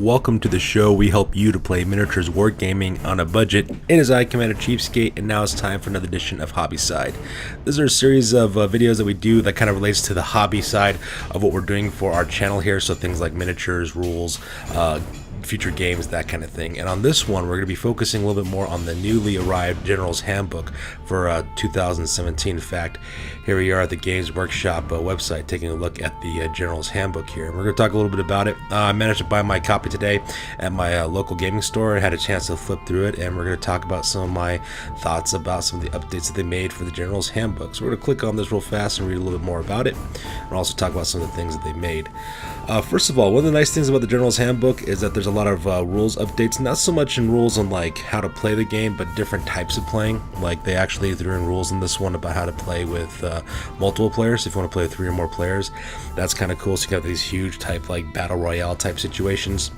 welcome to the show. We help you to play miniatures wargaming on a budget. It is I, Commander CheapSkate, and now it's time for another edition of Hobby Side. These are a series of videos that we do that kind of relates to the hobby side of what we're doing for our channel here, so things like miniatures, rules, future games, that kind of thing. And on this one, we're going to be focusing a little bit more on the newly arrived General's Handbook for 2017. In fact, here we are at the Games Workshop website taking a look at the General's Handbook here. We're going to talk a little bit about it. I managed to buy my copy today at my local gaming store. I had a chance to flip through it, and we're going to talk about some of my thoughts about some of the updates that they made for the General's Handbook. So we're going to click on this real fast and read a little bit more about it, and also talk about some of the things that they made. First of all, one of the nice things about the General's Handbook is that there's a lot of rules updates, not so much in rules on like how to play the game, but different types of playing. Like they actually threw in rules in this one about how to play with multiple players. If you want to play with 3 or more players, that's kind of cool. So you got these huge type like battle royale type situations.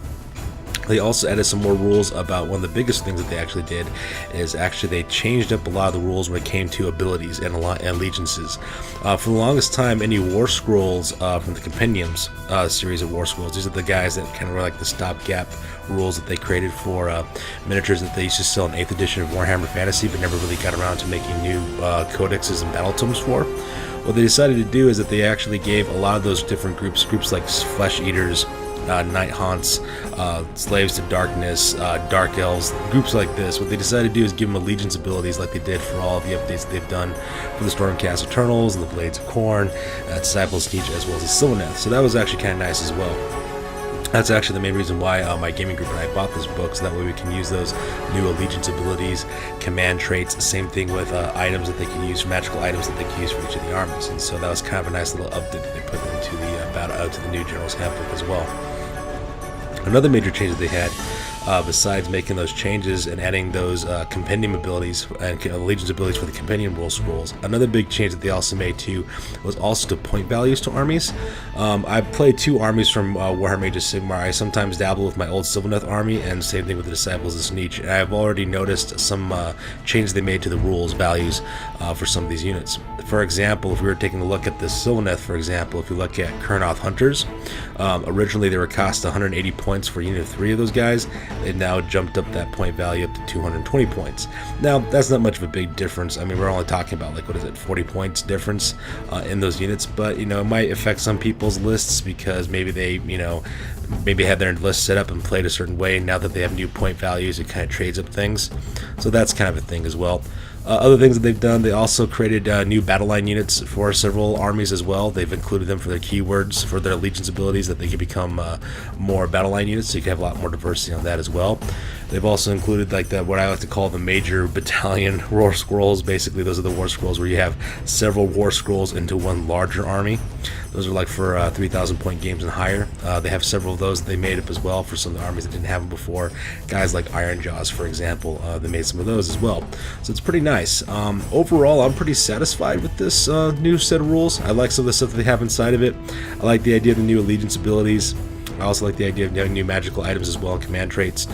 They also added some more rules about one of the biggest things that they actually did is actually they changed up a lot of the rules when it came to abilities and allegiances. For the longest time, any war scrolls from the Compendiums series of war scrolls, these are the guys that kind of were like the stopgap rules that they created for miniatures that they used to sell in 8th edition of Warhammer Fantasy, but never really got around to making new codexes and battle tomes for. What they decided to do is that they actually gave a lot of those different groups like Flesh Eaters, Night Haunts, Slaves to Darkness, Dark Elves, groups like this. What they decided to do is give them allegiance abilities like they did for all of the updates that they've done for the Stormcast Eternals and the Blades of Khorne, Disciple Sneech, as well as the Sylvaneth. So that was actually kind of nice as well. That's actually the main reason why my gaming group and I bought this book, so that way we can use those new allegiance abilities, command traits, same thing with items that they can use, magical items that they can use for each of the armies. And so that was kind of a nice little update that they put into the to the new General's Handbook as well. Another major change that they had, besides making those changes and adding those compendium abilities and allegiance abilities for the compendium rule scrolls, another big change that they also made too was also to point values to armies. I've played 2 armies from Warhammer Age of Sigmar. I sometimes dabble with my old Sylvaneth army, and same thing with the Disciples of Sneech. And I've already noticed some changes they made to the rules values for some of these units. For example, if we were taking a look at the Sylvaneth, for example, if you look at Kurnoth Hunters, originally they were cost 180 points for a unit of 3 of those guys. They've now jumped up that point value up to 220 points. Now, that's not much of a big difference. I mean, we're only talking about, like, what is it, 40 points difference in those units, but, you know, it might affect some people's lists because maybe they, you know, maybe had their list set up and played a certain way. Now that they have new point values, it kind of trades up things. So that's kind of a thing as well. Other things that they've done, they also created new battle line units for several armies as well. They've included them for their keywords, for their allegiance abilities, that they can become more battle line units, so you can have a lot more diversity on that as well. They've also included like what I like to call the major battalion war scrolls. Basically, those are the war scrolls where you have several war scrolls into one larger army. Those are like for 3,000 point games and higher. They have several of those that they made up as well for some of the armies that didn't have them before. Guys like Iron Jaws, for example, they made some of those as well. So it's pretty nice. Overall, I'm pretty satisfied with this new set of rules. I like some of the stuff that they have inside of it. I like the idea of the new allegiance abilities. I also like the idea of having new magical items as well, and command traits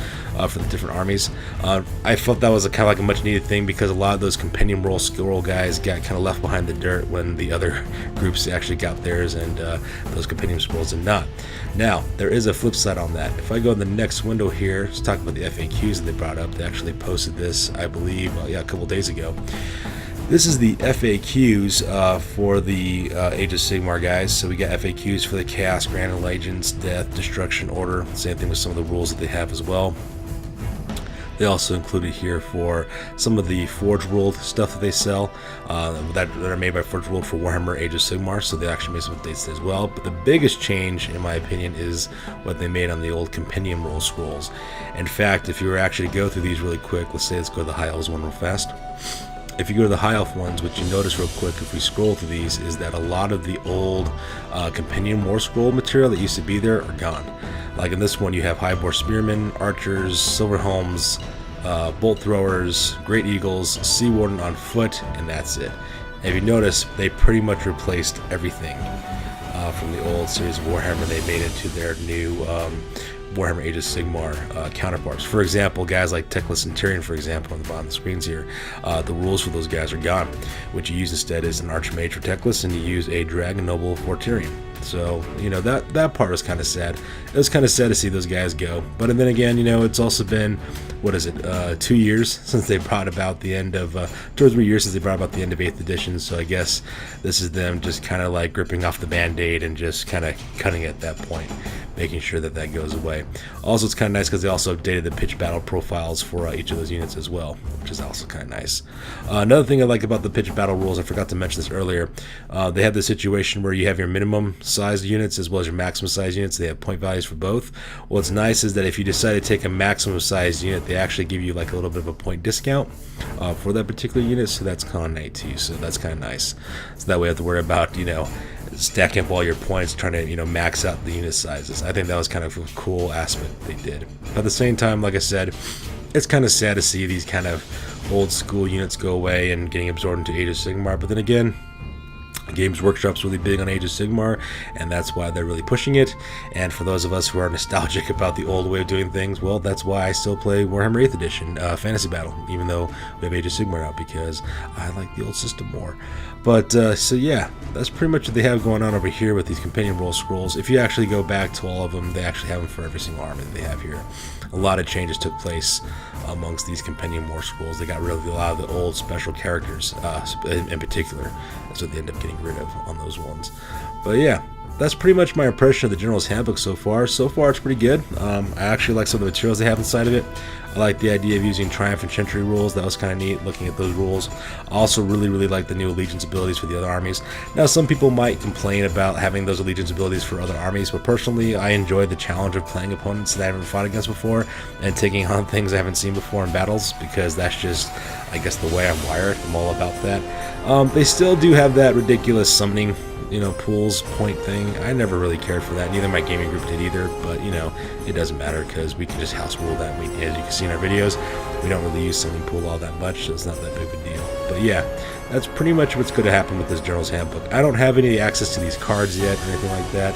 for the different armies. I felt that was kind of like a much needed thing because a lot of those compendium roll skill roll guys got kind of left behind the dirt when the other groups actually got theirs, and those compendium scrolls did not. Now, there is a flip side on that. If I go in the next window here, let's talk about the FAQs that they brought up. They actually posted this, I believe, a couple days ago. This is the FAQs for the Age of Sigmar guys. So we got FAQs for the Chaos, Grand Allegiance, Death, Destruction, Order. Same thing with some of the rules that they have as well. They also included here for some of the Forge World stuff that they sell that are made by Forge World for Warhammer Age of Sigmar, so they actually made some updates as well. But the biggest change, in my opinion, is what they made on the old Compendium Roll Scrolls. In fact, if you were actually to go through these really quick, let's go to the High Elves one real fast. If you go to the High Elf ones, what you notice real quick if we scroll through these is that a lot of the old Compendium War Scroll material that used to be there are gone. Like in this one, you have Highbore Spearmen, Archers, Silver Helms, Bolt Throwers, Great Eagles, Sea Warden on foot, and that's it. And if you notice, they pretty much replaced everything from the old series of Warhammer. They made into their new Warhammer Age of Sigmar counterparts. For example, guys like Teclis Centurion, for example, on the bottom of the screens here, the rules for those guys are gone. What you use instead is an Archmage for Teclis, and you use a Dragon Noble for Tyrion. So, you know, that part was kind of sad. It was kind of sad to see those guys go. But and then again, you know, it's also been, what is it, 2 years since they brought about the end of, 2 or 3 years since they brought about the end of 8th edition. So I guess this is them just kind of like ripping off the band-aid and just kind of cutting it at that point, making sure that that goes away. Also, it's kind of nice because they also updated the pitch battle profiles for each of those units as well, which is also kind of nice. Another thing I like about the pitch battle rules, I forgot to mention this earlier, they have the situation where you have your minimum size units as well as your maximum size units. They have point values for both. What's nice is that if you decide to take a maximum size unit, they actually give you like a little bit of a point discount for that particular unit, so that's kind of neat too. So that's kind of nice. So that way you have to worry about, you know, stacking up all your points, trying to, you know, max out the unit sizes. I think that was kind of a cool aspect they did. But at the same time, like I said, it's kind of sad to see these kind of old school units go away and getting absorbed into Age of Sigmar. But then again, Games Workshop's really big on Age of Sigmar, and that's why they're really pushing it. And for those of us who are nostalgic about the old way of doing things, well, that's why I still play Warhammer 8th Edition Fantasy Battle, even though we have Age of Sigmar out, because I like the old system more. But, so yeah, that's pretty much what they have going on over here with these companion role scrolls. If you actually go back to all of them, they actually have them for every single army that they have here. A lot of changes took place amongst these companion war scrolls. They got rid of a lot of the old special characters in particular. That's what they end up getting rid of on those ones. But yeah, that's pretty much my impression of the General's Handbook so far. So far, it's pretty good. I actually like some of the materials they have inside of it. I like the idea of using Triumph and Chantry rules. That was kind of neat, looking at those rules. I also really like the new Allegiance abilities for the other armies. Now, some people might complain about having those Allegiance abilities for other armies, but personally, I enjoy the challenge of playing opponents that I haven't fought against before and taking on things I haven't seen before in battles, because that's just, I guess, the way I'm wired. I'm all about that. They still do have that ridiculous summoning, you know, pools point thing. I never really cared for that. Neither my gaming group did either, but you know, it doesn't matter because we can just house rule that. As you can see in our videos, we don't really use summoning pool all that much, so it's not that big of a deal. But yeah, that's pretty much what's going to happen with this General's Handbook. I don't have any access to these cards yet or anything like that.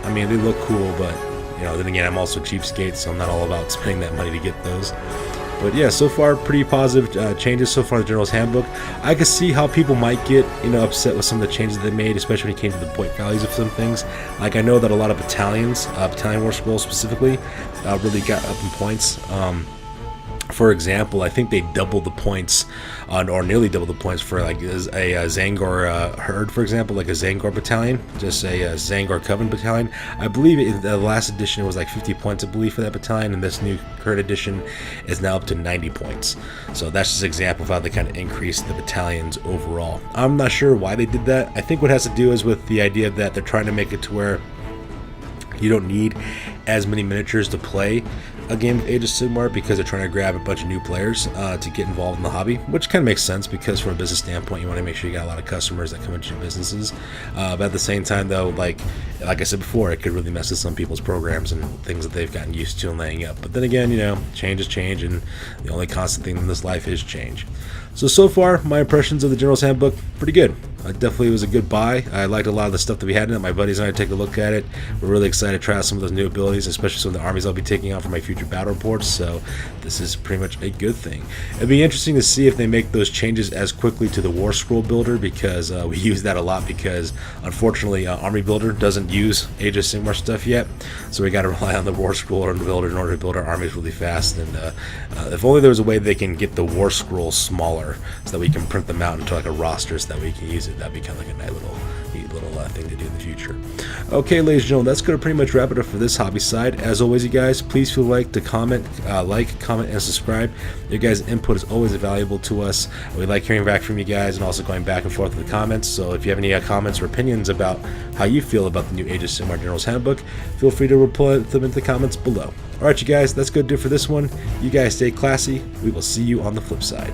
I mean, they look cool, but you know, then again, I'm also CheapSkate, so I'm not all about spending that money to get those. But yeah, so far pretty positive changes so far in the General's Handbook. I can see how people might get, you know, upset with some of the changes they made, especially when it came to the point values of some things. Like, I know that a lot of battalions, Battalion War Scrolls specifically, really got up in points. For example, I think they doubled the points, or nearly doubled the points for like a Zangor herd, for example, like a Zangor battalion, just a Zangor Coven battalion. I believe in the last edition it was like 50 points, I believe, for that battalion, and this new current edition is now up to 90 points. So that's just an example of how they kind of increased the battalions overall. I'm not sure why they did that. I think what has to do is with the idea that they're trying to make it to where you don't need as many miniatures to play a game of Age of Sigmar, because they're trying to grab a bunch of new players to get involved in the hobby, which kind of makes sense because from a business standpoint, you want to make sure you got a lot of customers that come into your businesses. But at the same time, though, like I said before, it could really mess with some people's programs and things that they've gotten used to and laying up. But then again, you know, change is change, and the only constant thing in this life is change. So far, my impressions of the General's Handbook, pretty good. Definitely was a good buy. I liked a lot of the stuff that we had in it. My buddies and I take a look at it. We're really excited to try out some of those new abilities, especially some of the armies I'll be taking on for my future battle reports, so this is pretty much a good thing. It'd be interesting to see if they make those changes as quickly to the War Scroll Builder, because we use that a lot, because unfortunately Army Builder doesn't use Age of Sigmar stuff yet, so we got to rely on the War Scroll Builder in order to build our armies really fast. And if only there was a way they can get the War Scrolls smaller so that we can print them out into like a roster so that we can use it. That'd be kind of like a neat little thing to do in the future. Okay, ladies and gentlemen, that's going to pretty much wrap it up for this hobby side. As always, you guys, please feel like to comment, comment, and subscribe. Your guys' input is always valuable to us. We like hearing back from you guys and also going back and forth with the comments. So if you have any comments or opinions about how you feel about the new Age of Sigmar General's Handbook, feel free to reply them in the comments below. Alright, you guys, that's going to do it for this one. You guys stay classy. We will see you on the flip side.